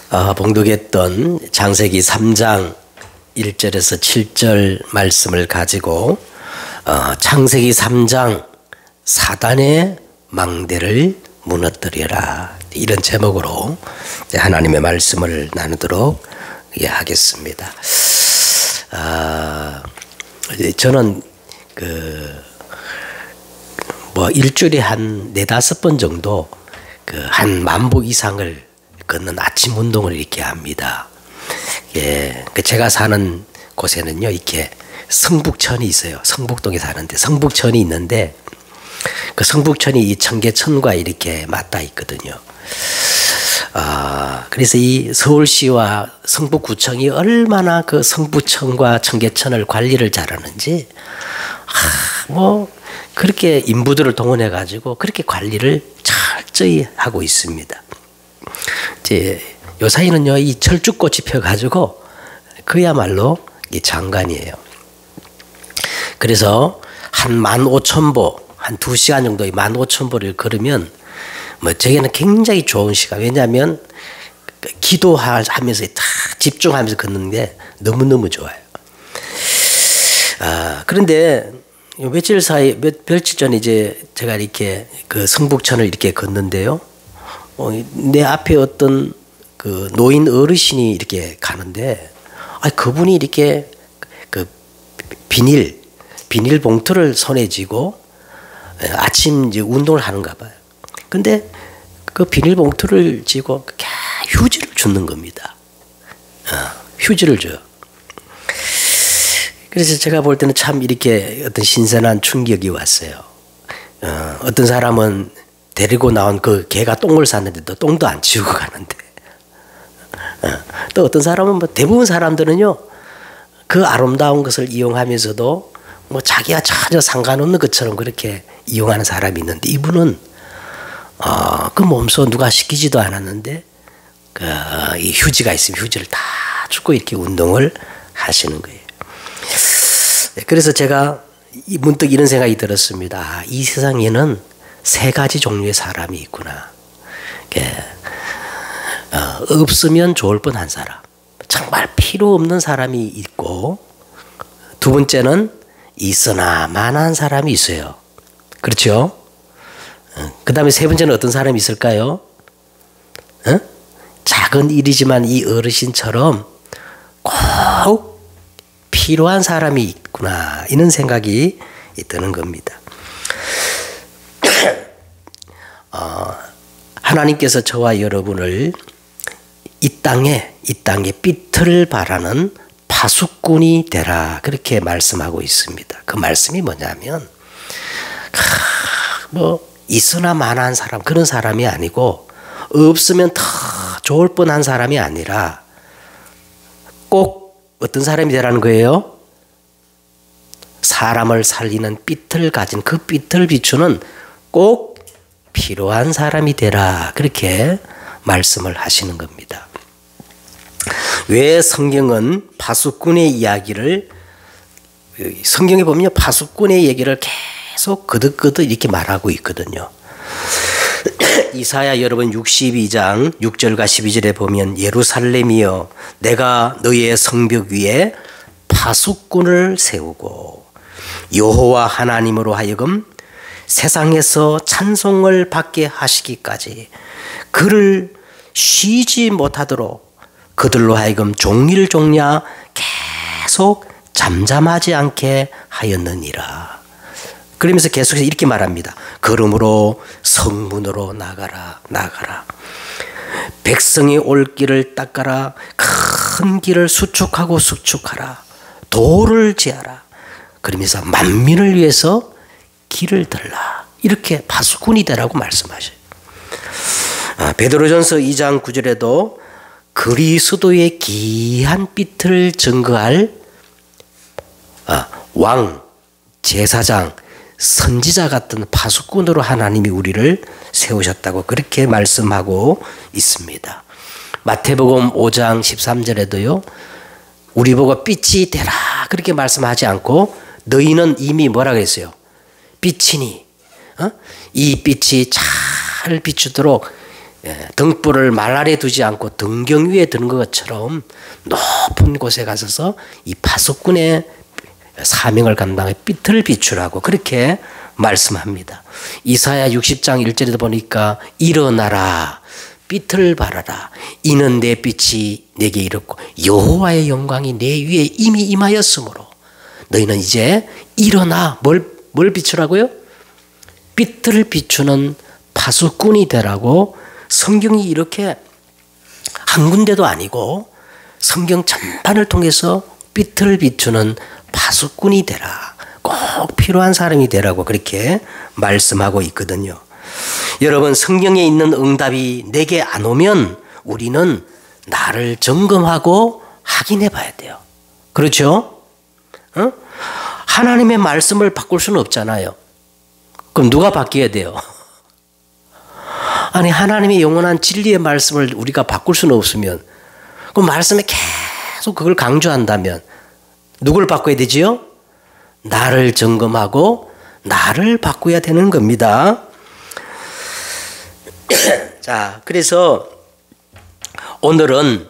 봉독했던 창세기 3장 1절에서 7절 말씀을 가지고 창세기 3장 사단의 망대를 무너뜨려라, 이런 제목으로 하나님의 말씀을 나누도록 하겠습니다. 저는 일주일에 한 4-5번 정도 한 10,000보 이상을 걷는 아침 운동을 이렇게 합니다. 제가 사는 곳에는요, 이렇게 성북천이 있어요. 성북동에 사는데 성북천이 있는데 그 성북천이 이 청계천과 이렇게 맞닿아 있거든요. 그래서 이 서울시와 성북구청이 얼마나 그 성북천과 청계천을 관리를 잘하는지 그렇게 인부들을 동원해 가지고 그렇게 관리를 철저히 하고 있습니다. 요 사이는요, 이 철쭉꽃이 펴가지고 그야말로 이 장관이에요. 그래서 한 15,000보, 한 2시간 정도의 15,000보를 걸으면 저에게는 굉장히 좋은 시간. 왜냐하면 기도하면서 다 집중하면서 걷는 게 너무너무 좋아요. 그런데 며칠 전에 이제 제가 이렇게 그 성북천을 이렇게 걷는데요. 내 앞에 어떤 그 노인 어르신이 이렇게 가는데, 그분이 이렇게 그 비닐 봉투를 손에 쥐고 아침 이제 운동을 하는가 봐요. 근데 그 비닐 봉투를 쥐고 휴지를 줍는 겁니다. 휴지를 줘요. 그래서 제가 볼 때는 참 이렇게 어떤 신선한 충격이 왔어요. 어떤 사람은 데리고 나온 그 개가 똥을 쌌는데도 똥도 안 치우고 가는데, 또 어떤 사람은 대부분 사람들은요, 그 아름다운 것을 이용하면서도 자기가 전혀 상관없는 것처럼 그렇게 이용하는 사람이 있는데, 이분은 그 몸소 누가 시키지도 않았는데 이 휴지가 있으면 휴지를 다 줍고 이렇게 운동을 하시는 거예요. 그래서 제가 문득 이런 생각이 들었습니다. 이 세상에는 3가지 종류의 사람이 있구나. 없으면 좋을 뻔한 사람, 정말 필요 없는 사람이 있고, 두 번째는 있으나 마나한 사람이 있어요. 그렇죠? 그 다음에 세 번째는 어떤 사람이 있을까요? 작은 일이지만 이 어르신처럼 꼭 필요한 사람이 있구나, 이런 생각이 드는 겁니다. 하나님께서 저와 여러분을 이 땅에 삐틀을 바라는 파수꾼이 되라, 그렇게 말씀하고 있습니다. 그 말씀이 뭐냐면, 있으나 마나한 사람, 그런 사람이 아니고, 없으면 더 좋을 뻔한 사람이 아니라 꼭 어떤 사람이 되라는 거예요? 사람을 살리는 삐틀을 가진, 그 삐틀을 비추는 꼭 필요한 사람이 되라, 그렇게 말씀을 하시는 겁니다. 왜 성경은 파수꾼의 이야기를, 성경에 보면 파수꾼의 얘기를 계속 거듭거듭 이렇게 말하고 있거든요. 이사야 여러분 62장 6절과 12절에 보면, 예루살렘이여 내가 너의 성벽 위에 파수꾼을 세우고 여호와 하나님으로 하여금 세상에서 찬송을 받게 하시기까지 그를 쉬지 못하도록 그들로 하여금 종일종야 계속 잠잠하지 않게 하였느니라. 그러면서 계속해서 이렇게 말합니다. 그러므로 성문으로 나가라. 백성이 올 길을 닦아라. 큰 길을 수축하라. 도를 지하라. 그러면서 만민을 위해서 길을 들라. 이렇게 파수꾼이 되라고 말씀하셔요. 베드로전서 2장 9절에도 그리스도의 귀한 빛을 증거할 왕, 제사장, 선지자 같은 파수꾼으로 하나님이 우리를 세우셨다고 그렇게 말씀하고 있습니다. 마태복음 5장 13절에도요, 우리 보고 빛이 되라 그렇게 말씀하지 않고, 너희는 이미 뭐라고 했어요? 빛이니 이 빛이 잘 비추도록 등불을 말 아래 두지 않고 등경 위에 두는 것처럼 높은 곳에 가서서 이 파수꾼의 사명을 감당해 빛을 비추라고 그렇게 말씀합니다. 이사야 60장 1절에도 보니까 일어나라 빛을 발하라 이는 내 빛이 내게 이르고 여호와의 영광이 내 위에 이미 임하였으므로 너희는 이제 일어나 뭘 비추라고요? 빛을 비추는 파수꾼이 되라고 성경이 이렇게 한 군데도 아니고 성경 전반을 통해서 빛을 비추는 파수꾼이 되라. 꼭 필요한 사람이 되라고 그렇게 말씀하고 있거든요. 여러분 성경에 있는 응답이 내게 안 오면 우리는 나를 점검하고 확인해 봐야 돼요. 그렇죠? 하나님의 말씀을 바꿀 수는 없잖아요. 그럼 누가 바뀌어야 돼요? 아니 하나님의 영원한 진리의 말씀을 우리가 바꿀 수는 없으면 그 말씀에 계속 그걸 강조한다면 누굴 바꿔야 되지요? 나를 점검하고 나를 바꿔야 되는 겁니다. 자, 그래서 오늘은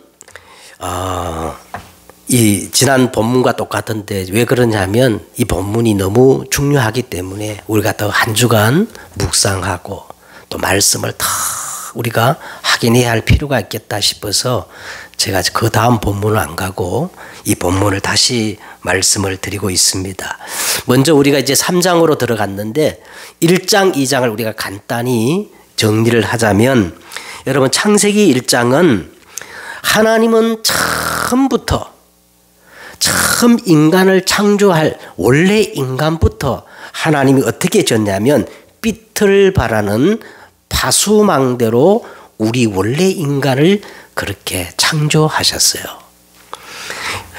이 지난 본문과 똑같은데 왜 그러냐면 이 본문이 너무 중요하기 때문에 우리가 더 한 주간 묵상하고 또 말씀을 더 우리가 확인해야 할 필요가 있겠다 싶어서 제가 그 다음 본문을 안 가고 이 본문을 다시 말씀을 드리고 있습니다. 먼저 우리가 이제 3장으로 들어갔는데 1장, 2장을 우리가 간단히 정리를 하자면 여러분 창세기 1장은 하나님은 처음 인간을 창조할 원래 인간부터 하나님이 어떻게 졌냐면 빛을 발하는 파수망대로 우리 원래 인간을 그렇게 창조하셨어요.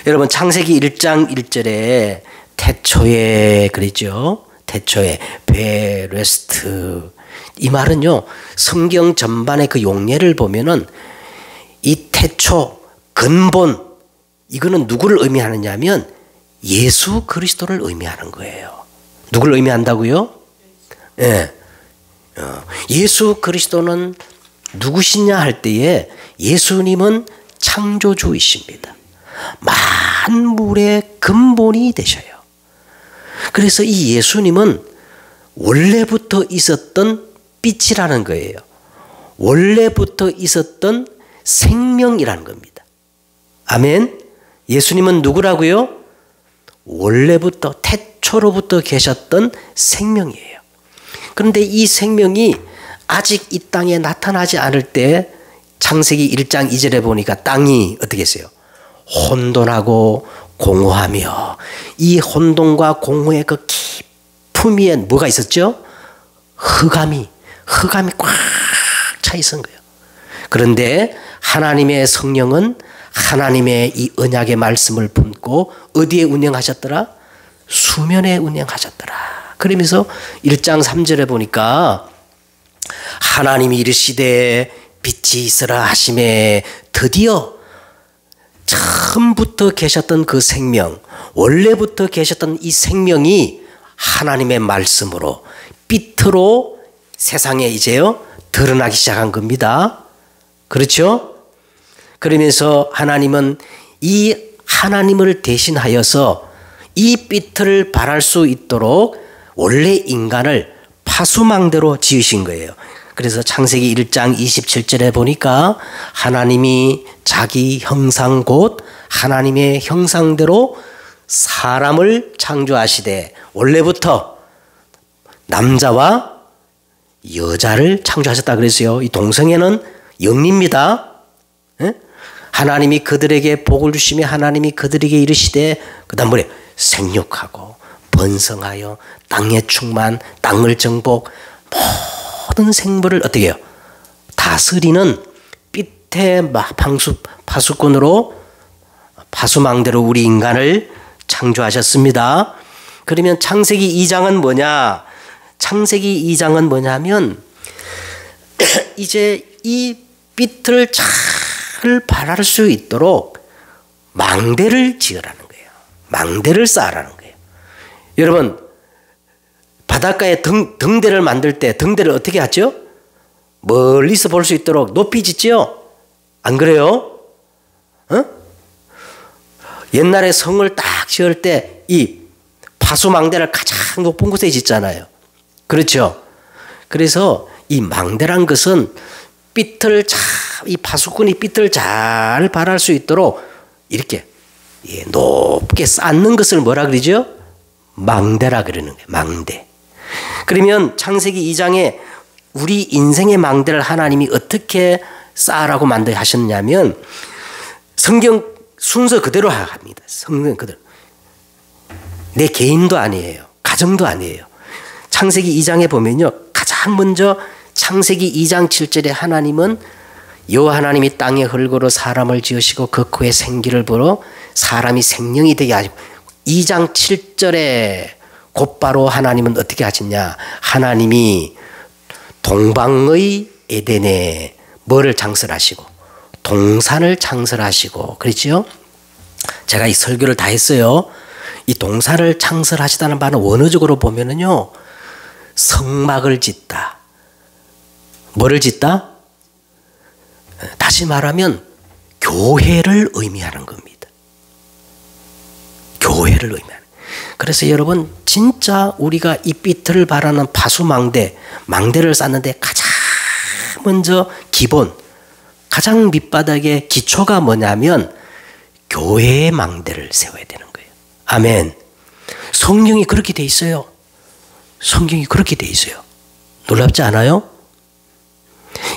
여러분 창세기 1장 1절에 태초에 그랬죠. 태초에 베레스트 이 말은요 성경 전반의 그 용례를 보면은 이 태초 근본 이거는 누구를 의미하느냐면 예수 그리스도를 의미하는 거예요. 누구를 의미한다고요? 예. 예수 그리스도는 누구시냐 할 때에 예수님은 창조주이십니다. 만물의 근본이 되셔요. 그래서 이 예수님은 원래부터 있었던 빛이라는 거예요. 원래부터 있었던 생명이라는 겁니다. 아멘. 예수님은 누구라고요? 원래부터 태초로부터 계셨던 생명이에요. 그런데 이 생명이 아직 이 땅에 나타나지 않을 때 창세기 1장 2절에 보니까 땅이 어떻게 했어요? 혼돈하고 공허하며 이 혼돈과 공허의 그 깊음 위에 뭐가 있었죠? 흑암이 꽉 차 있은 거예요. 그런데 하나님의 성령은 하나님의 이 언약의 말씀을 품고 어디에 운행하셨더라? 수면에 운행하셨더라. 그러면서 1장 3절에 보니까 하나님이 이르시되 빛이 있으라 하심에 드디어 처음부터 계셨던 그 생명, 원래부터 계셨던 이 생명이 하나님의 말씀으로 빛으로 세상에 이제요 드러나기 시작한 겁니다. 그렇죠? 그러면서 하나님은 이 하나님을 대신하여서 이 빛을 발할 수 있도록 원래 인간을 파수망대로 지으신 거예요. 그래서 창세기 1장 27절에 보니까 하나님이 자기 형상 곧 하나님의 형상대로 사람을 창조하시되 원래부터 남자와 여자를 창조하셨다 그랬어요. 이 동성애는 영리입니다. 하나님이 그들에게 복을 주시며 하나님이 그들에게 이르시되 그 다음 뭐래? 생육하고 번성하여 땅의 충만 땅을 정복 모든 생물을 어떻게 해요? 다스리는 빛의 파수꾼으로 파수망대로 우리 인간을 창조하셨습니다. 그러면 창세기 2장은 뭐냐? 창세기 2장은 뭐냐면 이제 이 빛을 잘 발할 수 있도록 망대를 지으라는 거예요. 망대를 쌓으라는 거예요. 여러분 바닷가에 등대를 만들 때 등대를 어떻게 하죠? 멀리서 볼 수 있도록 높이 짓지요? 안 그래요? 어? 옛날에 성을 딱 지을 때 이 파수망대를 가장 높은 곳에 짓잖아요. 그렇죠? 그래서 이 망대란 것은 이 파수꾼이 삐틀 잘 발할 수 있도록 이렇게 높게 쌓는 것을 뭐라 그러죠? 망대라 그러는 거예요. 망대. 그러면 창세기 2장에 우리 인생의 망대를 하나님이 어떻게 쌓으라고 하셨냐면 성경 순서 그대로 합니다. 성경 그대로. 내 개인도 아니에요. 가정도 아니에요. 창세기 2장에 보면요. 가장 먼저 창세기 2장 7절에 하나님은 여호와 하나님이 땅에 흙으로 사람을 지으시고 그 코에 생기를 불어 사람이 생명이 되게 하시고 2장 7절에 곧바로 하나님은 어떻게 하셨냐. 하나님이 동방의 에덴에 뭐를 창설하시고 동산을 창설하시고 그렇죠? 제가 이 설교를 다 했어요. 이 동산을 창설하시다는 바는 원어적으로 보면은요. 성막을 짓다. 뭐를 짓다? 다시 말하면 교회를 의미하는 겁니다. 교회를 의미하는. 그래서 여러분 진짜 우리가 이 삐틀을 바라는 망대를 쌓는데 가장 먼저 기본, 가장 밑바닥의 기초가 뭐냐면 교회의 망대를 세워야 되는 거예요. 아멘. 성경이 그렇게 돼 있어요. 성경이 그렇게 돼 있어요. 놀랍지 않아요?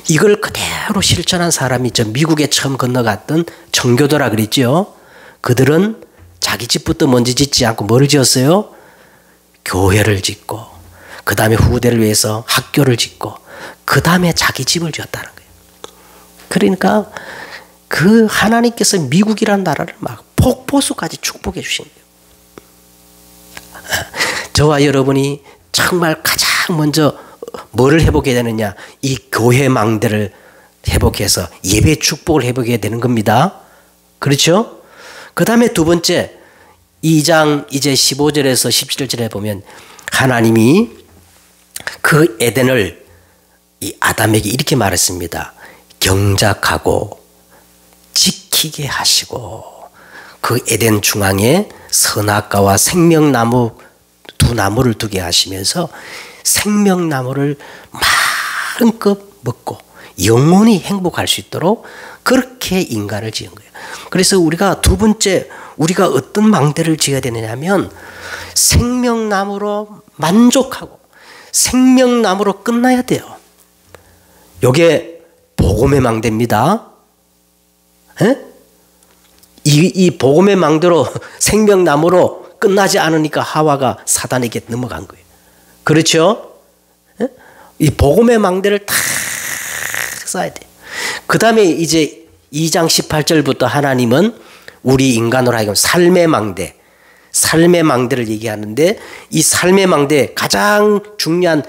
이걸 그대로 실천한 사람이 미국에 처음 건너갔던 청교도라 그랬죠. 그들은 자기 집부터 먼저 짓지 않고 뭐를 지었어요? 교회를 짓고 그 다음에 후대를 위해서 학교를 짓고 그 다음에 자기 집을 지었다는 거예요. 그러니까 그 하나님께서 미국이라는 나라를 막 폭포수까지 축복해 주신 거예요. 저와 여러분이 정말 가장 먼저 뭐를 회복해야 되느냐? 이 교회 망대를 회복해서 예배 축복을 회복해야 되는 겁니다. 그렇죠? 그 다음에 두 번째 2장 이제 15절에서 17절에 보면 하나님이 그 에덴을 이 아담에게 이렇게 말했습니다. 경작하고 지키게 하시고 그 에덴 중앙에 선악과와 생명나무 두 나무를 두게 하시면서 생명나무를 마음껏 먹고 영원히 행복할 수 있도록 그렇게 인간을 지은 거예요. 그래서 우리가 두 번째 우리가 어떤 망대를 지어야 되느냐면 생명나무로 만족하고 생명나무로 끝나야 돼요. 이게 복음의 망대입니다. 이 복음의 망대로 생명나무로 끝나지 않으니까 하와가 사단에게 넘어간 거예요. 그렇죠? 이 복음의 망대를 탁 쌓아야 돼요. 그 다음에 이제 2장 18절부터 하나님은 우리 인간으로 하여금 삶의 망대를 얘기하는데 이 삶의 망대 가장 중요한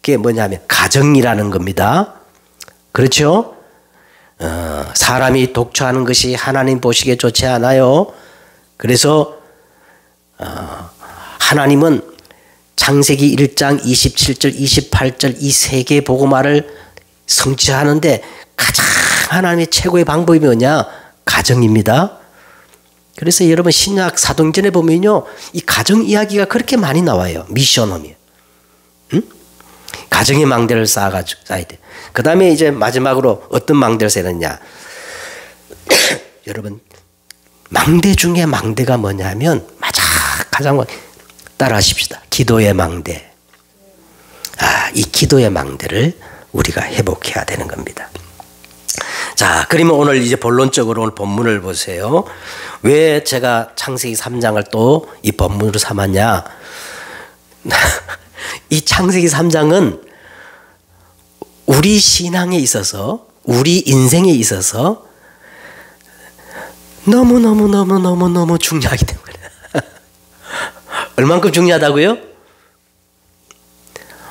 게 뭐냐면 가정이라는 겁니다. 그렇죠? 사람이 독처하는 것이 하나님 보시기에 좋지 않아요. 그래서 하나님은 창세기 1장 27절 28절 이 세 개의 복음화를 성취하는데 가장 하나님의 최고의 방법이 뭐냐? 가정입니다. 그래서 여러분 신약 사도행전에 보면요. 이 가정 이야기가 그렇게 많이 나와요. 미션홈이에요. 가정의 망대를 쌓아야 돼. 그 다음에 이제 마지막으로 어떤 망대를 세느냐. 여러분 망대 중에 망대가 뭐냐면 가장 따라 하십시다. 기도의 망대. 이 기도의 망대를 우리가 회복해야 되는 겁니다. 자, 그러면 오늘 이제 본론적으로 오늘 본문을 보세요. 왜 제가 창세기 3장을 또 이 본문으로 삼았냐? 이 창세기 3장은 우리 신앙에 있어서 우리 인생에 있어서 너무 중요하기 때문에 얼만큼 중요하다고요?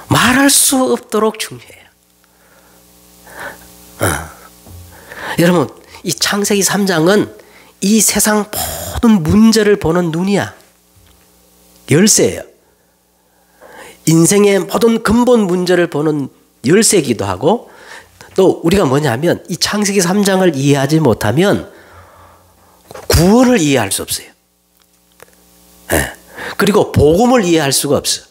말할 수 없도록 중요해요. 여러분 이 창세기 3장은 이 세상 모든 문제를 보는 눈이야. 열쇠예요. 인생의 모든 근본 문제를 보는 열쇠이기도 하고 또 우리가 뭐냐면 이 창세기 3장을 이해하지 못하면 구원을 이해할 수 없어요. 네. 그리고 복음을 이해할 수가 없어요.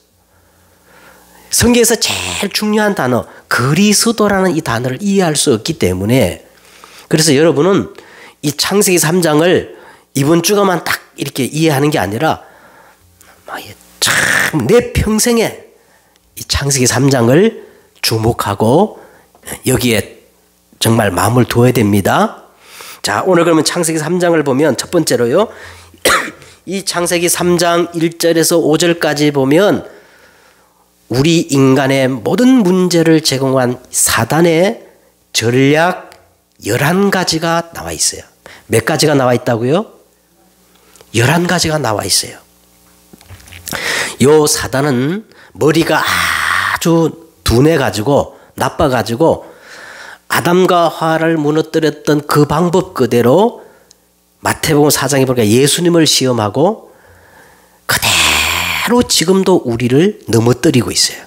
성경에서 제일 중요한 단어 그리스도라는 이 단어를 이해할 수 없기 때문에 그래서 여러분은 이 창세기 3장을 이번 주가만 딱 이렇게 이해하는 게 아니라 참 내 평생에 이 창세기 3장을 주목하고 여기에 정말 마음을 두어야 됩니다. 자, 오늘 그러면 창세기 3장을 보면 첫 번째로요. 이 창세기 3장 1절에서 5절까지 보면 우리 인간의 모든 문제를 제공한 사단의 전략 11가지가 나와 있어요. 몇 가지가 나와 있다고요? 11가지가 나와 있어요. 요 사단은 머리가 아주 둔해가지고 나빠가지고 아담과 하와를 무너뜨렸던 그 방법 그대로 마태복음 4장에 보니까 예수님을 시험하고 그대로 지금도 우리를 넘어뜨리고 있어요.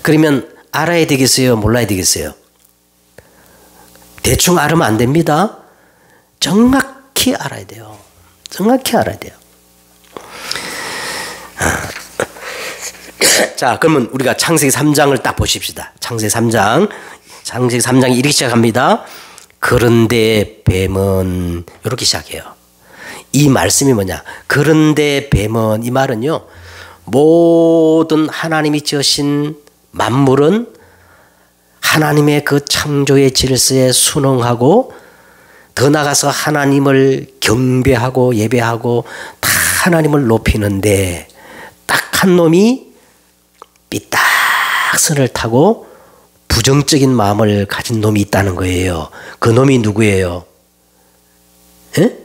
그러면 알아야 되겠어요? 몰라야 되겠어요? 대충 알으면 안 됩니다. 정확히 알아야 돼요. 정확히 알아야 돼요. 자, 그러면 우리가 창세기 3장을 딱 보십시다. 창세기 3장이 이렇게 시작합니다. 그런데 뱀은 이렇게 시작해요. 이 말씀이 뭐냐? 그런데 뱀은, 이 말은요, 모든 하나님이 지으신 만물은 하나님의 그 창조의 질서에 순응하고 더 나아가서 하나님을 경배하고 예배하고 다 하나님을 높이는데 딱 한 놈이 삐딱선을 타고 부정적인 마음을 가진 놈이 있다는 거예요. 그 놈이 누구예요? 에?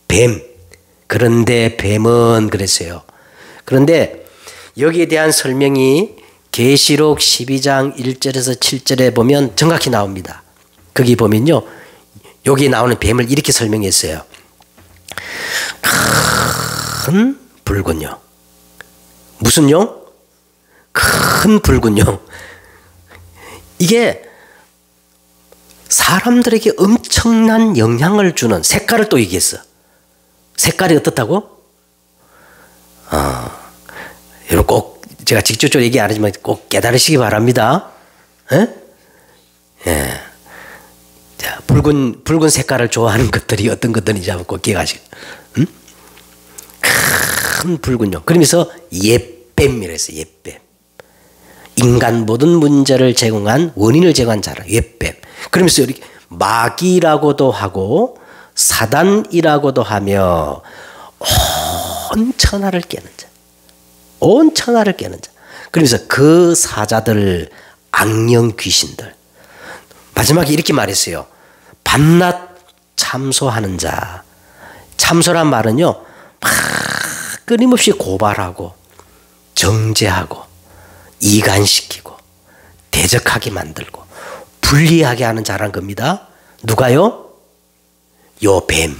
뱀. 그런데 뱀은 그랬어요. 그런데 여기에 대한 설명이 계시록 12장 1절에서 7절에 보면 정확히 나옵니다. 거기 보면요. 여기 나오는 뱀을 이렇게 설명했어요. 큰 붉은 용. 무슨 용? 큰 붉은 용. 이게 사람들에게 엄청난 영향을 주는 색깔을 또 얘기했어. 색깔이 어떻다고? 여러분 꼭 제가 직접적으로 얘기 안 하지만 꼭 깨달으시기 바랍니다. 예? 예. 자, 붉은 색깔을 좋아하는 것들이 어떤 것들인지 한번 꼭 기억하시고. 응? 큰 붉은 용. 그러면서 옛뱀이라 했어요. 옛뱀. 인간 모든 문제를 제공한 원인을 제공한 자라. 옛뱀. 그러면서 이렇게 마귀라고도 하고 사단이라고도 하며 온 천하를 깨는 자. 온 천하를 깨는 자. 그러면서 그 사자들, 악령 귀신들. 마지막에 이렇게 말했어요. 밤낮 참소하는 자. 참소란 말은요. 막 끊임없이 고발하고 정죄하고 이간시키고 대적하게 만들고 불리하게 하는 자란 겁니다. 누가요? 요 뱀.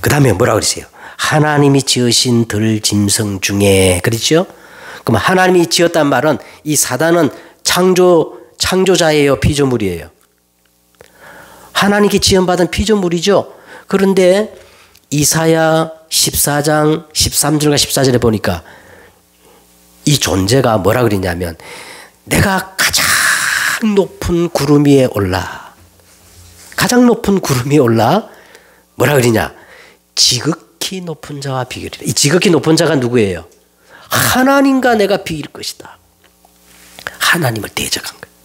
그 다음에 뭐라고 그랬어요? 하나님이 지으신 들 짐승 중에, 그렇죠? 그럼 하나님이 지었단 말은 이 사단은 창조자예요, 피조물이에요? 하나님께 지음받은 피조물이죠. 그런데 이사야 14장 13절과 14절에 보니까 이 존재가 뭐라 그랬냐면 내가 가장 높은 구름 위에 올라. 가장 높은 구름 위에 올라. 뭐라 그러냐? 지극히 높은 자와 비교리라. 이 지극히 높은 자가 누구예요? 하나님과 내가 비길 것이다. 하나님을 대적한 거예요.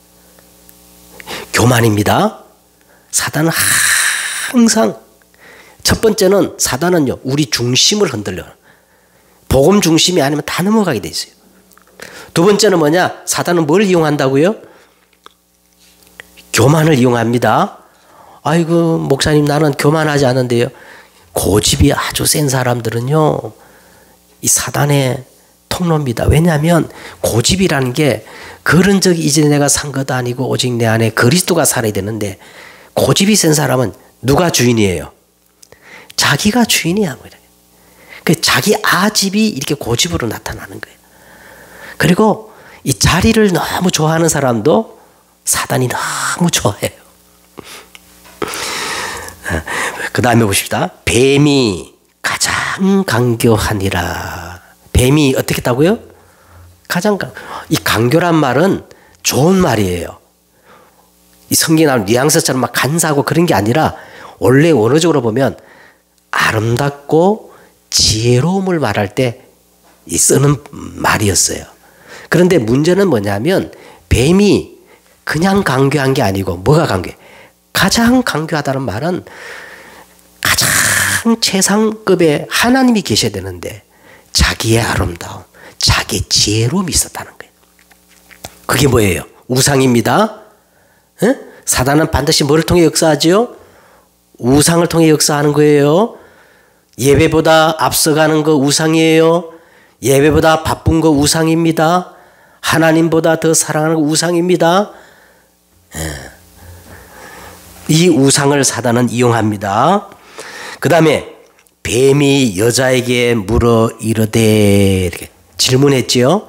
교만입니다. 사단은 항상 첫 번째는 사단은요. 우리 중심을 흔들려요. 복음 중심이 아니면 다 넘어가게 돼 있어요. 두 번째는 뭐냐? 사단은 뭘 이용한다고요? 교만을 이용합니다. 아이고 목사님 나는 교만하지 않은데요. 고집이 아주 센 사람들은요. 이 사단의 통로입니다. 왜냐하면 고집이라는 게 그런 적이 이제 내가 산 것도 아니고 오직 내 안에 그리스도가 살아야 되는데 고집이 센 사람은 누가 주인이에요? 자기가 주인이야. 그 자기 아집이 이렇게 고집으로 나타나는 거예요. 그리고 이 자리를 너무 좋아하는 사람도 사단이 너무 좋아해요. 그 다음에 보십시다. 뱀이 가장 강교하니라. 뱀이 어떻게 했다고요? 이 강교란 말은 좋은 말이에요. 이 성경에 나오는 뉘앙스처럼 막 간사하고 그런 게 아니라 원래 원어적으로 보면 아름답고 지혜로움을 말할 때 쓰는 말이었어요. 그런데 문제는 뭐냐면 뱀이 그냥 강교한 게 아니고 뭐가 강교해? 가장 강교하다는 말은 가장 최상급의 하나님이 계셔야 되는데 자기의 아름다움, 자기의 지혜로움이 있었다는 거예요. 그게 뭐예요? 우상입니다. 에? 사단은 반드시 뭐를 통해 역사하지요? 우상을 통해 역사하는 거예요. 예배보다 앞서가는 거 우상이에요. 예배보다 바쁜 거 우상입니다. 하나님보다 더 사랑하는 거 우상입니다. 이 우상을 사단은 이용합니다. 그 다음에 뱀이 여자에게 물어 이르되 이렇게 질문했지요.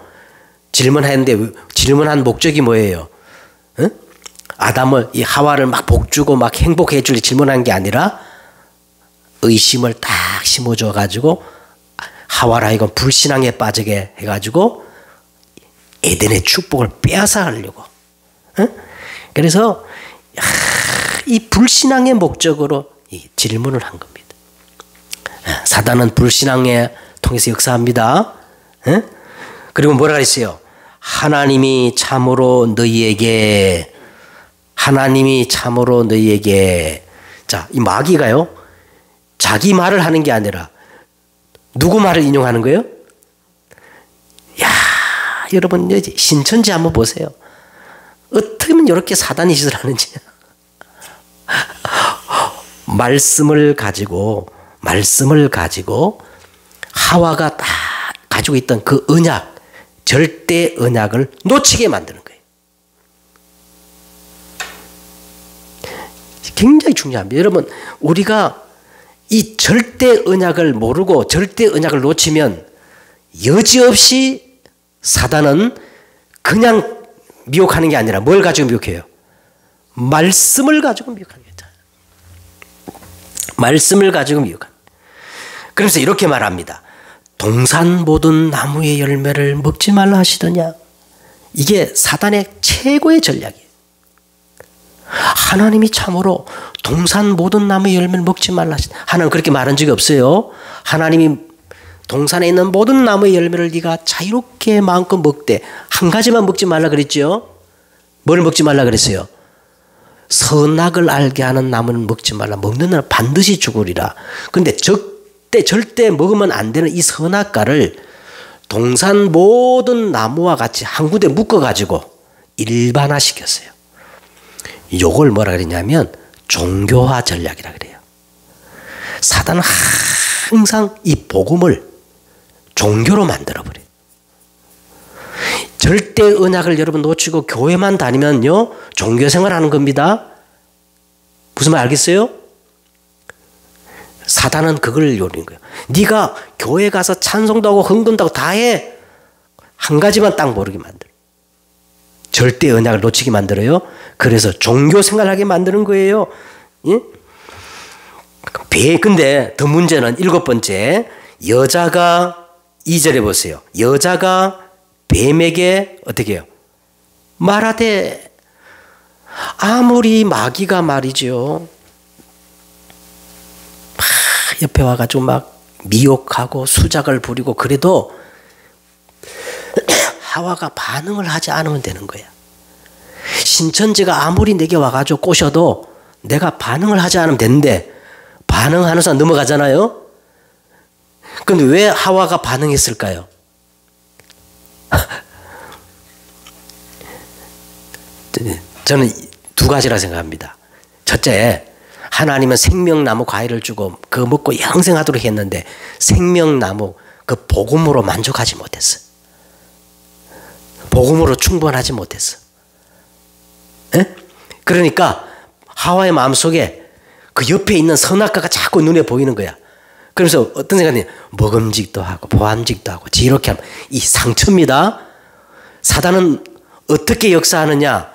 질문했는데 질문한 목적이 뭐예요? 응? 아담을 이 하와를 막 복주고 막 행복해 줄 질문한 게 아니라 의심을 딱 심어줘 가지고 하와라 이건 불신앙에 빠지게 해가지고 에덴의 축복을 빼앗아 가려고. 응? 그래서 이 불신앙의 목적으로 이 질문을 한 겁니다. 사단은 불신앙에 통해서 역사합니다. 응? 그리고 뭐라 그랬어요? 하나님이 참으로 너희에게 자, 이 마귀가요 자기 말을 하는 게 아니라 누구 말을 인용하는 거예요? 야, 여러분 신천지 한번 보세요. 어떻게 하면 이렇게 사단이 짓을 하는지. 말씀을 가지고 하와가 딱 가지고 있던 그 언약, 절대 언약을 놓치게 만드는 거예요. 굉장히 중요합니다. 여러분, 우리가 이 절대 언약을 모르고 절대 언약을 놓치면 여지없이 사단은 그냥 미혹하는 게 아니라 뭘 가지고 미혹해요? 말씀을 가지고 미혹하는 거죠. 말씀을 가지고 미혹하는. 그러면서 이렇게 말합니다. 동산 모든 나무의 열매를 먹지 말라 하시더냐. 이게 사단의 최고의 전략이에요. 하나님이 참으로 동산 모든 나무의 열매를 먹지 말라 하시더냐. 하나님 그렇게 말한 적이 없어요. 하나님이 동산에 있는 모든 나무의 열매를 네가 자유롭게 마음껏 먹되 한 가지만 먹지 말라 그랬죠. 뭘 먹지 말라 그랬어요? 선악을 알게 하는 나무는 먹지 말라. 먹는 날은 반드시 죽으리라. 그런데 절대 먹으면 안 되는 이 선악과를 동산 모든 나무와 같이 한 군데 묶어가지고 일반화시켰어요. 이걸 뭐라 그랬냐면 종교화 전략이라 그래요. 사단은 항상 이 복음을 종교로 만들어버려요. 절대 언약을 여러분 놓치고 교회만 다니면요 종교생활 하는 겁니다. 무슨 말 알겠어요? 사단은 그걸 요리는 거예요. 네가 교회 가서 찬송도 하고 흥분도 하고 다 해. 한 가지만 딱 모르게 만들어. 절대 언약을 놓치게 만들어요. 그래서 종교생활하게 만드는 거예요. 예? 근데 더 문제는 7번째, 여자가 2절에 보세요. 여자가 뱀에게 어떻게 해요? 말하되. 아무리 마귀가 말이죠. 옆에 와가지고 막 미혹하고 수작을 부리고 그래도 하와가 반응을 하지 않으면 되는 거야. 신천지가 아무리 내게 와가지고 꼬셔도 내가 반응을 하지 않으면 되는데 반응하는 사람 넘어가잖아요. 그런데 왜 하와가 반응했을까요? 저는 두 가지라 생각합니다. 첫째, 하나님은 생명나무 과일을 주고 그거 먹고 영생하도록 했는데 생명나무 그 복음으로 만족하지 못했어. 복음으로 충분하지 못했어. 에? 그러니까 하와의 마음속에 그 옆에 있는 선악과가 자꾸 눈에 보이는 거야. 그러면서 어떤 생각이 먹음직도 하고 보암직도 하고 지혜롭게 하면 이 상처입니다. 사단은 어떻게 역사하느냐?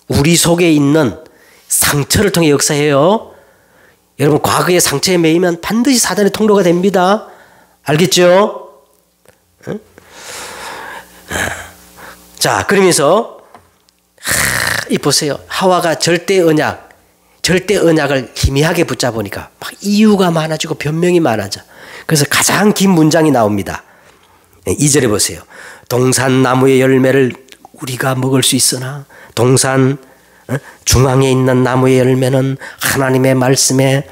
우리 속에 있는 상처를 통해 역사해요. 여러분, 과거의 상처에 매이면 반드시 사단의 통로가 됩니다. 알겠죠? 응? 자, 그러면서 이 보세요. 하와가 절대 언약을 희미하게 붙잡으니까 막 이유가 많아지고 변명이 많아져. 그래서 가장 긴 문장이 나옵니다. 2절에 보세요. 동산 나무의 열매를 우리가 먹을 수 있으나 동산 중앙에 있는 나무의 열매는 하나님의 말씀에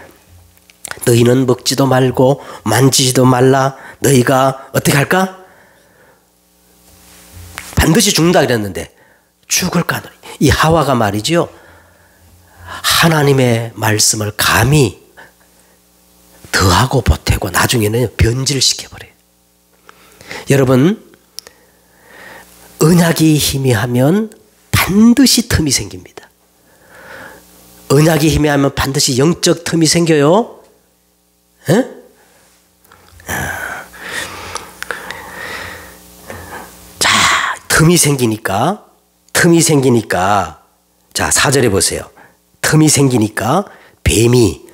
너희는 먹지도 말고 만지지도 말라. 너희가 어떻게 할까? 반드시 죽는다 그랬는데 죽을까 하노니. 이 하와가 말이죠. 하나님의 말씀을 감히 더하고 보태고 나중에는 변질시켜버려요. 여러분, 언약이 희미하면 반드시 틈이 생깁니다. 언약이 희미하면 반드시 영적 틈이 생겨요. 에? 자, 틈이 생기니까 자, 4절에 보세요. 틈이 생기니까 뱀이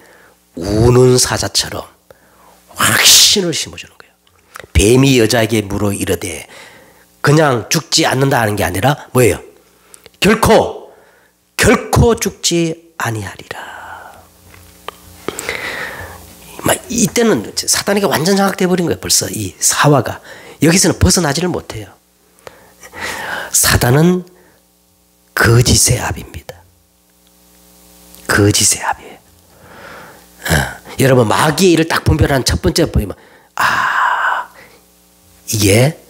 우는 사자처럼 확신을 심어주는 거예요. 뱀이 여자에게 물어 이르되 그냥 죽지 않는다 하는 게 아니라 뭐예요? 결코 죽지 아니하리라. 이때는 사단이가 완전 장악돼 버린 거예요. 벌써 이 하와가 여기서는 벗어나지를 못해요. 사단은 거짓의 압입니다. 거짓의 압이에요. 여러분, 마귀의 일을 딱 분별하는 첫 번째 보이면 이게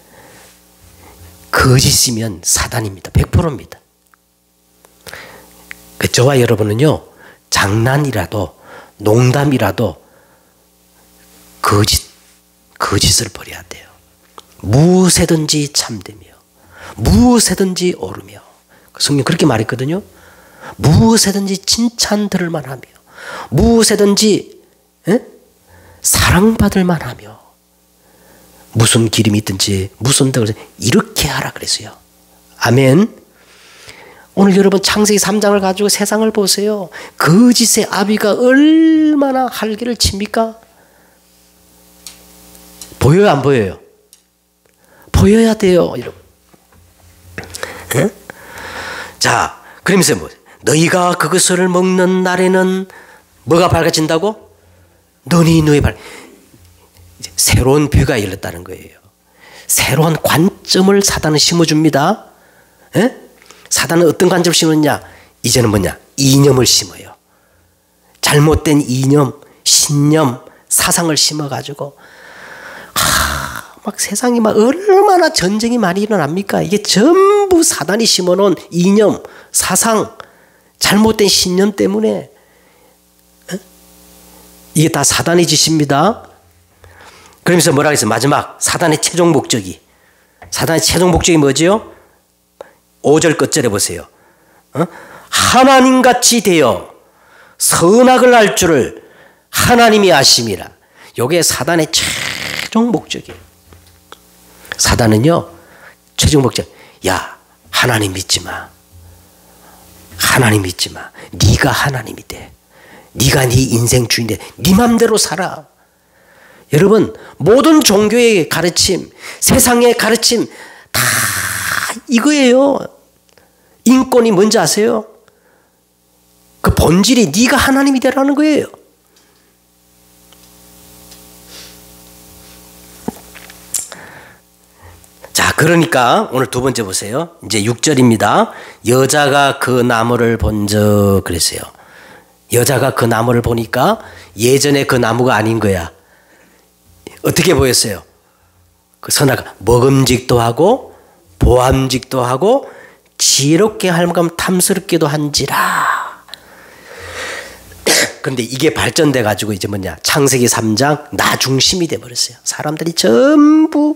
거짓이면 사단입니다. 100%입니다. 저와 여러분은요, 장난이라도 농담이라도 거짓을 버려야 돼요. 무엇에든지 참되며 무엇에든지 오르며. 성경 그렇게 말했거든요. 무엇에든지 칭찬 들을 만하며 무엇에든지 사랑받을 만하며 무슨 기름이 있든지 무슨 덕을 이렇게 하라 그랬어요. 아멘. 오늘 여러분 창세기 3장을 가지고 세상을 보세요. 거짓의 아비가 얼마나 활기를 칩니까? 보여요, 안 보여요? 보여야 돼요, 여러분. 에? 자, 그러면서 뭐 너희가 그것을 먹는 날에는 뭐가 밝아진다고? 너희 이제 새로운 뷰가 열렸다는 거예요. 새로운 관점을 사단은 심어줍니다. 에? 사단은 어떤 관점을 심었냐? 이제는 뭐냐? 이념을 심어요. 잘못된 이념, 신념, 사상을 심어가지고 막 세상이 막 얼마나 전쟁이 많이 일어납니까? 이게 전부 사단이 심어놓은 이념, 사상, 잘못된 신념 때문에 이게 다 사단의 짓입니다. 그러면서 뭐라 그랬어요? 마지막 사단의 최종 목적이 뭐지요? 5절 끝절에 보세요. 하나님같이 되어 선악을 알 줄을 하나님이 아심이라. 이게 사단의 최종 목적이에요. 사단은요, 최종 목적, 야, 하나님 믿지 마. 하나님 믿지 마. 네가 하나님이 돼. 네가 네 인생 주인 돼. 네 맘대로 살아. 여러분, 모든 종교의 가르침, 세상의 가르침 다 이거예요. 인권이 뭔지 아세요? 그 본질이 네가 하나님이 되라는 거예요. 자, 그러니까 오늘 두 번째 보세요. 이제 6절입니다. 여자가 그 나무를 본즉 그랬어요. 여자가 그 나무를 보니까 예전에 그 나무가 아닌 거야. 어떻게 보였어요? 그 선악 먹음직도 하고 보암직도 하고 지혜롭게 할 만큼 탐스럽기도 한지라. 그런데 이게 발전돼 가지고 이제 뭐냐? 창세기 3장 나 중심이 돼 버렸어요. 사람들이 전부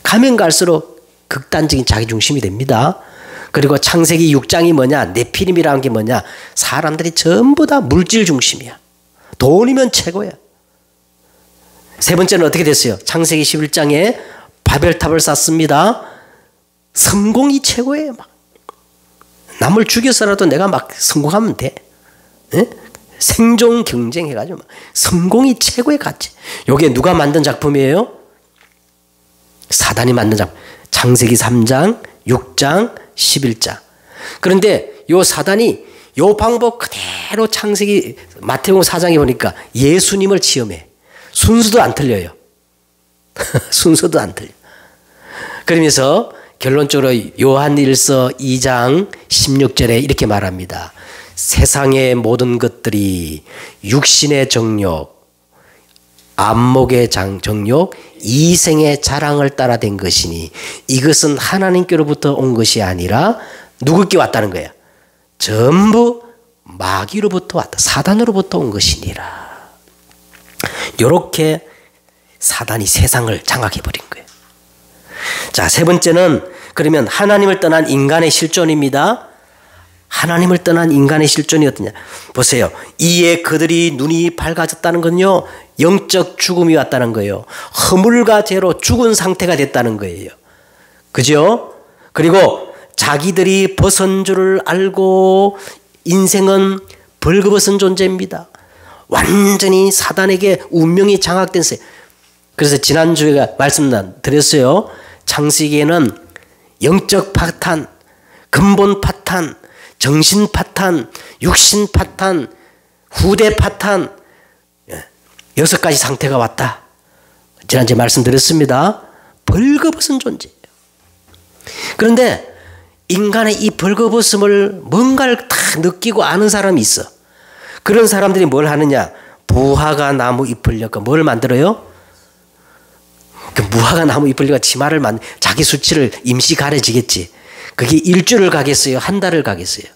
가면 갈수록 극단적인 자기 중심이 됩니다. 그리고 창세기 6장이 뭐냐? 네피림이라는 게 뭐냐? 사람들이 전부 다 물질 중심이야. 돈이면 최고야. 세 번째는 어떻게 됐어요? 창세기 11장에 바벨탑을 쌓습니다. 성공이 최고예요. 막 남을 죽여서라도 내가 막 성공하면 돼. 예? 생존 경쟁해가지고 성공이 최고의 가치. 이게 누가 만든 작품이에요? 사단이 만든 작품. 창세기 3장, 6장, 11장. 그런데 요 사단이 요 방법 그대로 창세기 마태복음 4장에 보니까 예수님을 시험해. 순서도 안 틀려요. 순서도 안 틀려. 그러면서 결론적으로 요한일서 2장 16절에 이렇게 말합니다. 세상의 모든 것들이 육신의 정욕, 안목의 정욕, 이생의 자랑을 따라 된 것이니 이것은 하나님께로부터 온 것이 아니라 누구께 왔다는 거야? 전부 마귀로부터 왔다. 사단으로부터 온 것이니라. 이렇게 사단이 세상을 장악해버린 거예요. 자, 세 번째는 그러면 하나님을 떠난 인간의 실존입니다. 하나님을 떠난 인간의 실존이 어떠냐. 보세요. 이에 그들이 눈이 밝아졌다는 건요, 영적 죽음이 왔다는 거예요. 허물과 죄로 죽은 상태가 됐다는 거예요. 그죠? 그리고 자기들이 벗은 줄을 알고 인생은 벌거벗은 존재입니다. 완전히 사단에게 운명이 장악된 세. 그래서 지난주에 말씀드렸어요. 창세기에는 영적 파탄, 근본 파탄, 정신 파탄, 육신 파탄, 후대 파탄, 6가지 상태가 왔다. 지난주에 말씀드렸습니다. 벌거벗은 존재예요. 그런데 인간의 이 벌거벗음을 뭔가를 다 느끼고 아는 사람이 있어. 그런 사람들이 뭘 하느냐? 무화과 나무 잎을 엮어 뭘 만들어요? 그 무화과 나무 잎을 엮어 치마를 자기 수치를 임시 가려지겠지. 그게 일주를 가겠어요? 한 달을 가겠어요?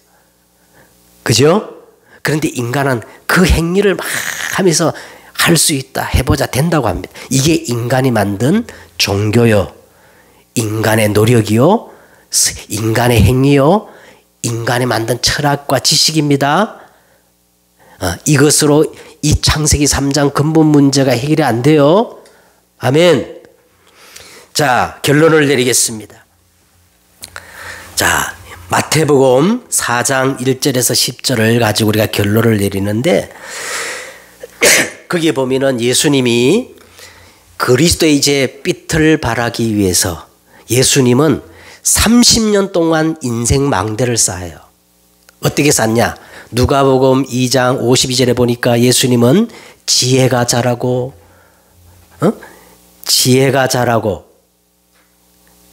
그죠? 그런데 인간은 그 행위를 막 하면서 할 수 있다, 해보자, 된다고 합니다. 이게 인간이 만든 종교요, 인간의 노력이요, 인간의 행위요, 인간이 만든 철학과 지식입니다. 이것으로 이 창세기 3장 근본 문제가 해결이 안 돼요. 아멘. 자, 결론을 내리겠습니다. 자, 마태복음 4장 1절에서 10절을 가지고 우리가 결론을 내리는데, 거기에 보면은 예수님이 그리스도의 이제 삐틀을 발하기 위해서 예수님은 30년 동안 인생 망대를 쌓아요. 어떻게 쌓냐? 누가복음 2장 52절에 보니까 예수님은 지혜가 자라고, 지혜가 자라고,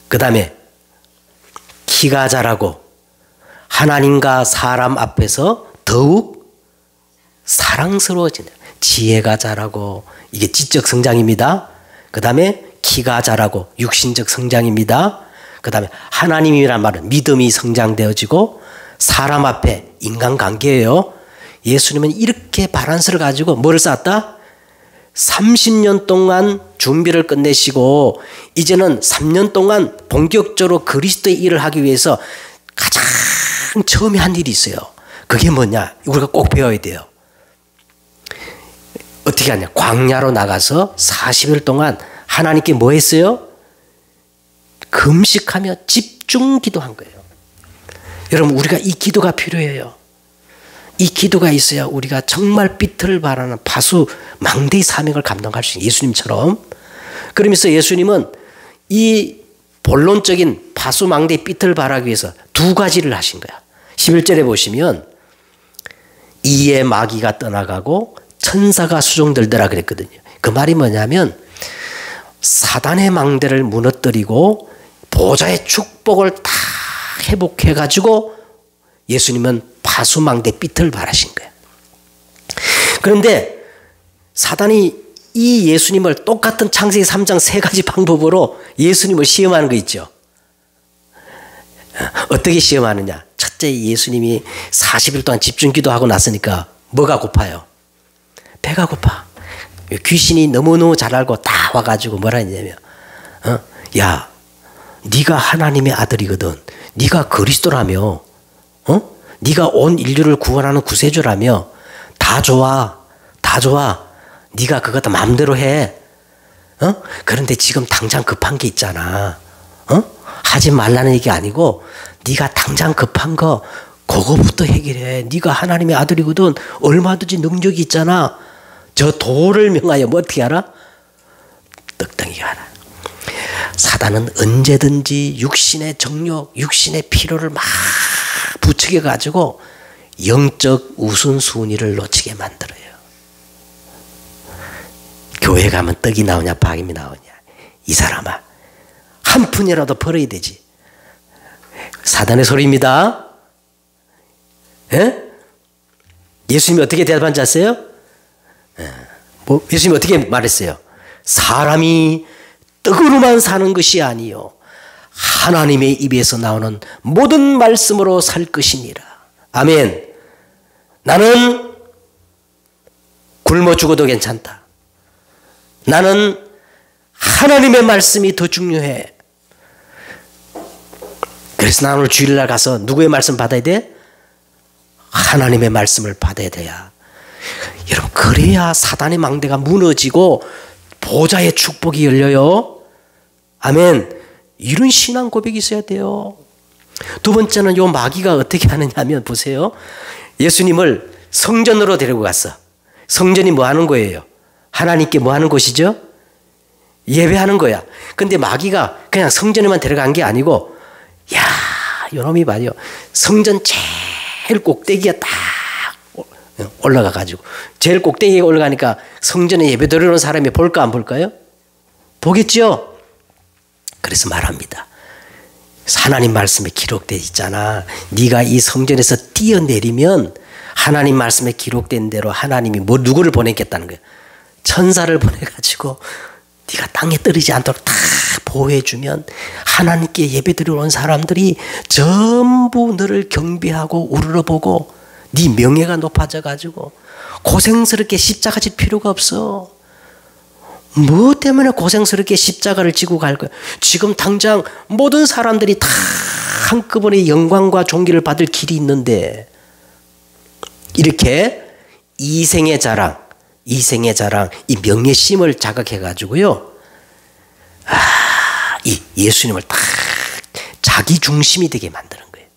그 다음에 키가 자라고, 하나님과 사람 앞에서 더욱 사랑스러워진다. 지혜가 자라고, 이게 지적 성장입니다. 그 다음에 키가 자라고, 육신적 성장입니다. 그 다음에 하나님이란 말은 믿음이 성장되어지고, 사람 앞에 인간관계예요. 예수님은 이렇게 바란스를 가지고 뭐를 쌓았다? 30년 동안 준비를 끝내시고 이제는 3년 동안 본격적으로 그리스도의 일을 하기 위해서 가장 처음에 한 일이 있어요. 그게 뭐냐? 우리가 꼭 배워야 돼요. 어떻게 하냐? 광야로 나가서 40일 동안 하나님께 뭐 했어요? 금식하며 집중 기도한 거예요. 여러분, 우리가 이 기도가 필요해요. 이 기도가 있어야 우리가 정말 삐틀을 바라는 파수 망대의 사명을 감당할 수 있는 예수님처럼. 그러면서 예수님은 이 본론적인 파수 망대의 삐틀을 바라기 위해서 2가지를 하신 거야. 11절에 보시면 이에 마귀가 떠나가고 천사가 수종들더라 그랬거든요. 그 말이 뭐냐면 사단의 망대를 무너뜨리고 보좌의 축복을 다 회복해가지고 예수님은 파수망대 삐틀을 바라신 거예요. 그런데 사단이 이 예수님을 똑같은 창세기 3장 3가지 방법으로 예수님을 시험하는 거 있죠. 어떻게 시험하느냐? 첫째, 예수님이 40일 동안 집중 기도하고 났으니까 뭐가 고파요? 배가 고파. 귀신이 너무너무 잘 알고 다 와가지고 뭐라 했냐면, 야, 네가 하나님의 아들이거든. 네가 그리스도라며, 네가 온 인류를 구원하는 구세주라며, 다 좋아, 다 좋아. 네가 그것도 마음대로 해. 그런데 지금 당장 급한 게 있잖아. 하지 말라는 얘기 아니고 네가 당장 급한 거 그거부터 해결해. 네가 하나님의 아들이거든. 얼마든지 능력이 있잖아. 저 돌을 명하여 뭐 어떻게 알아? 떡덩이가 알아. 사단은 언제든지 육신의 정욕, 육신의 필요를 막 부추겨 가지고 영적 우선순위를 놓치게 만들어요. 교회 가면 떡이 나오냐 박임이 나오냐. 이 사람아, 한 푼이라도 벌어야 되지. 사단의 소리입니다. 예? 예수님이 어떻게 대답한지 아세요? 예수님이 어떻게 말했어요? 사람이 떡으로만 사는 것이 아니요 하나님의 입에서 나오는 모든 말씀으로 살 것이니라. 아멘. 나는 굶어 죽어도 괜찮다. 나는 하나님의 말씀이 더 중요해. 그래서 나는 오늘 주일날 가서 누구의 말씀 받아야 돼? 하나님의 말씀을 받아야 돼야. 여러분, 그래야 사단의 망대가 무너지고 보좌의 축복이 열려요. 아멘. 이런 신앙 고백이 있어야 돼요. 두 번째는 요 마귀가 어떻게 하느냐 하면 보세요. 예수님을 성전으로 데리고 갔어. 성전이 뭐 하는 거예요? 하나님께 뭐 하는 곳이죠? 예배하는 거야. 근데 마귀가 그냥 성전에만 데려간 게 아니고, 야, 요놈이 말이요. 성전 제일 꼭대기에 딱 올라가가지고, 제일 꼭대기에 올라가니까 성전에 예배 드리는 사람이 볼까 안 볼까요? 보겠죠? 그래서 말합니다. 하나님 말씀에 기록되어 있잖아. 네가 이 성전에서 뛰어내리면 하나님 말씀에 기록된 대로 하나님이 누구를 보내겠다는 거야. 천사를 보내가지고 네가 땅에 떨어지지 않도록 다 보호해주면 하나님께 예배드리러 온 사람들이 전부 너를 경배하고 우러러보고 네 명예가 높아져가지고 고생스럽게 십자가 질 필요가 없어. 뭐 때문에 고생스럽게 십자가를 지고 갈 거야? 지금 당장 모든 사람들이 다 한꺼번에 영광과 존귀를 받을 길이 있는데, 이렇게 이생의 자랑, 이 명예심을 자극해가지고요, 이 예수님을 딱 자기 중심이 되게 만드는 거예요.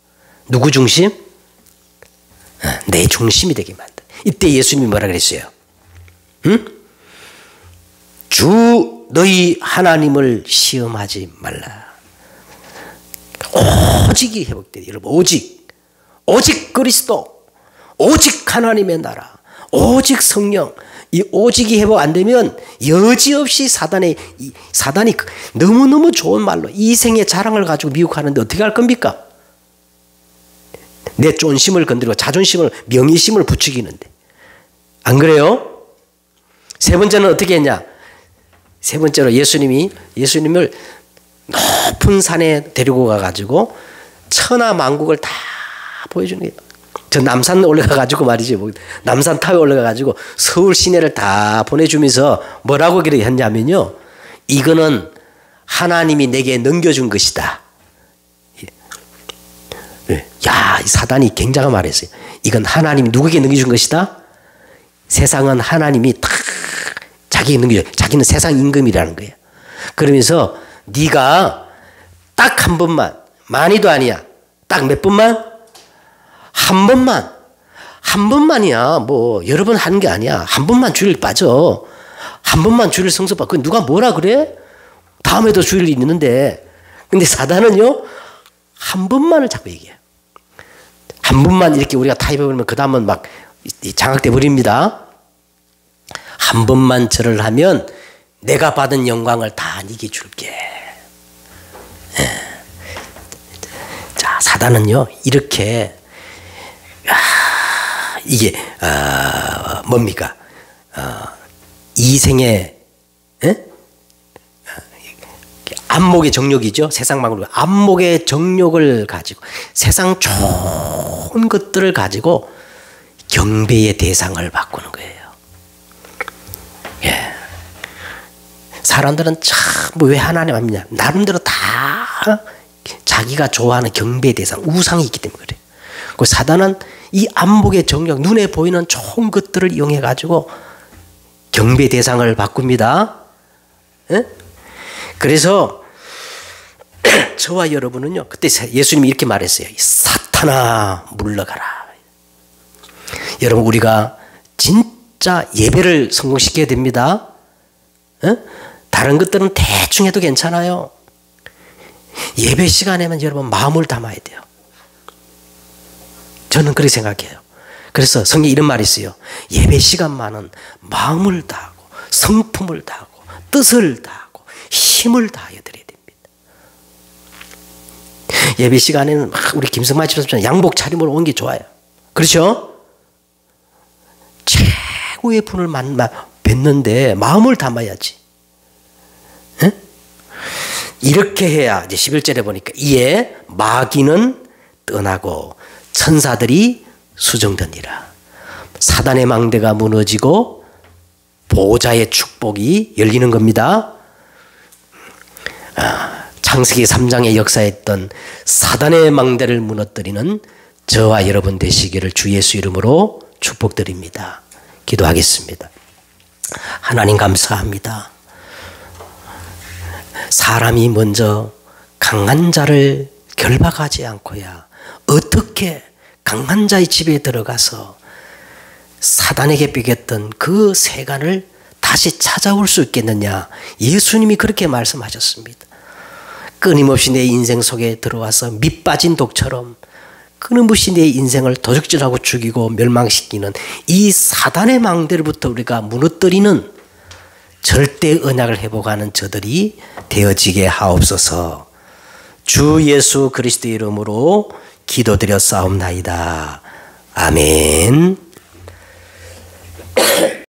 누구 중심? 내 중심이 되게 만들. 이때 예수님이 뭐라 그랬어요? 응? 주 너희 하나님을 시험하지 말라. 오직이 회복되리. 여러분, 오직 그리스도, 오직 하나님의 나라, 오직 성령. 이 오직이 회복 안 되면 여지없이 사단이 너무너무 좋은 말로 이생의 자랑을 가지고 미혹하는데 어떻게 할 겁니까? 내 존심을 건드리고 자존심을, 명예심을 부추기는데. 안 그래요? 세 번째는 어떻게 했냐? 세 번째로 예수님을 높은 산에 데리고 가가지고 천하만국을 다 보여주는 거예요. 저 남산 올라가가지고 말이지, 남산 타에 올라가가지고 서울 시내를 다 보내주면서 뭐라고 했냐면요, 이거는 하나님이 내게 넘겨준 것이다. 야, 사단이 굉장한 말했어요. 이건 하나님이 누구에게 넘겨준 것이다? 세상은 하나님이 다 자기에게 넘겨줘. 자기는 세상 임금이라는 거예요. 그러면서 네가 딱 한 번만, 많이도 아니야, 딱 몇 번만? 한 번만이야. 뭐 여러 번 하는 게 아니야. 한 번만 주일 빠져. 한 번만 주일 성수빠. 그 누가 뭐라 그래? 다음에도 주일이 있는데. 근데 사단은요, 한 번만을 자꾸 얘기해요. 한 번만 이렇게 우리가 타협해버리면 그 다음은 막 장악돼 버립니다. 한 번만 절을 하면 내가 받은 영광을 다 네게 줄게. 자, 사단은요, 이렇게 이게 뭡니까? 이생의 안목의 정욕이죠. 세상만으로 안목의 정욕을 가지고 세상 좋은 것들을 가지고 경배의 대상을 바꾸는 거예요. 예. 사람들은 참 왜 하나님 안 믿냐? 나름대로 다 자기가 좋아하는 경배의 대상, 우상이 있기 때문에 그래요. 그 사단은 이 안목의 정욕, 눈에 보이는 좋은 것들을 이용해 가지고 경배 대상을 바꿉니다. 예? 그래서 저와 여러분은요, 그때 예수님이 이렇게 말했어요. 사탄아, 물러가라. 여러분, 우리가 진짜 예배를 성공시켜야 됩니다. 다른 것들은 대충 해도 괜찮아요. 예배 시간에만 여러분 마음을 담아야 돼요. 저는 그렇게 생각해요. 그래서 성경에 이런 말이 있어요. 예배 시간만은 마음을 다하고 성품을 다하고 뜻을 다하고 힘을 다하여 드려야 됩니다. 예배 시간에는 막 우리 김성만 집사님 양복 차림으로 온 게 좋아요. 그렇죠? 최고의 분을 뵀는데 마음을 담아야지. 에? 이렇게 해야 이제 11절에 보니까 이에 마귀는 떠나고 천사들이 수정되니라. 사단의 망대가 무너지고 보호자의 축복이 열리는 겁니다. 창세기 3장에 역사했던 사단의 망대를 무너뜨리는 저와 여러분 되시기를 주 예수 이름으로 축복드립니다. 기도하겠습니다. 하나님 감사합니다. 사람이 먼저 강한 자를 결박하지 않고야 어떻게 강한 자의 집에 들어가서 사단에게 뺏겼던 그 세간을 다시 찾아올 수 있겠느냐. 예수님이 그렇게 말씀하셨습니다. 끊임없이 내 인생 속에 들어와서 밑 빠진 독처럼 끊임없이 내 인생을 도적질하고 죽이고 멸망시키는 이 사단의 망대로부터 우리가 무너뜨리는 절대 언약을 회복하는 저들이 되어지게 하옵소서. 주 예수 그리스도의 이름으로 기도드렸사옵나이다. 아멘.